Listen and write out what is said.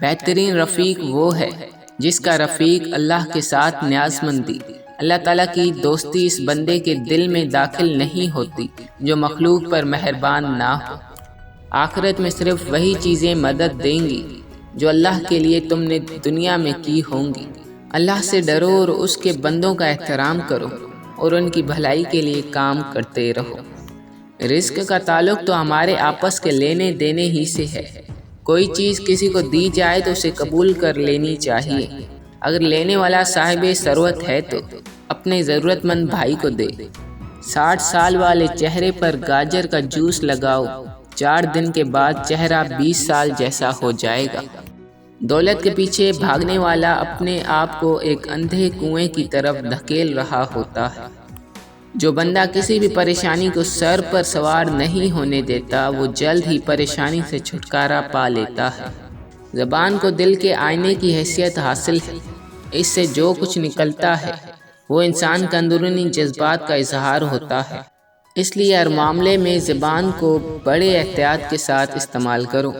بہترین رفیق وہ ہے جس کا رفیق اللہ کے ساتھ نیاز مندی۔ اللہ تعالیٰ کی دوستی اس بندے کے دل میں داخل نہیں ہوتی جو مخلوق پر مہربان نہ ہو۔ آخرت میں صرف وہی چیزیں مدد دیں گی جو اللہ کے لیے تم نے دنیا میں کی ہوں گی۔ اللہ سے ڈرو اور اس کے بندوں کا احترام کرو اور ان کی بھلائی کے لیے کام کرتے رہو۔ رزق کا تعلق تو ہمارے آپس کے لینے دینے ہی سے ہے۔ کوئی چیز کسی کو دی جائے تو اسے قبول کر لینی چاہیے۔ اگر لینے والا صاحب ثروت ہے تو اپنے ضرورت مند بھائی کو دے۔ 60 سال والے چہرے پر گاجر کا جوس لگاؤ، 4 دن کے بعد چہرہ 20 سال جیسا ہو جائے گا۔ دولت کے پیچھے بھاگنے والا اپنے آپ کو ایک اندھے کنویں کی طرف دھکیل رہا ہوتا ہے۔ جو بندہ کسی بھی پریشانی کو سر پر سوار نہیں ہونے دیتا وہ جلد ہی پریشانی سے چھٹکارا پا لیتا ہے۔ زبان کو دل کے آئینے کی حیثیت حاصل ہے۔ اس سے جو کچھ نکلتا ہے وہ انسان کے اندرونی جذبات کا اظہار ہوتا ہے۔ اس لیے ہر معاملے میں زبان کو بڑے احتیاط کے ساتھ استعمال کرو۔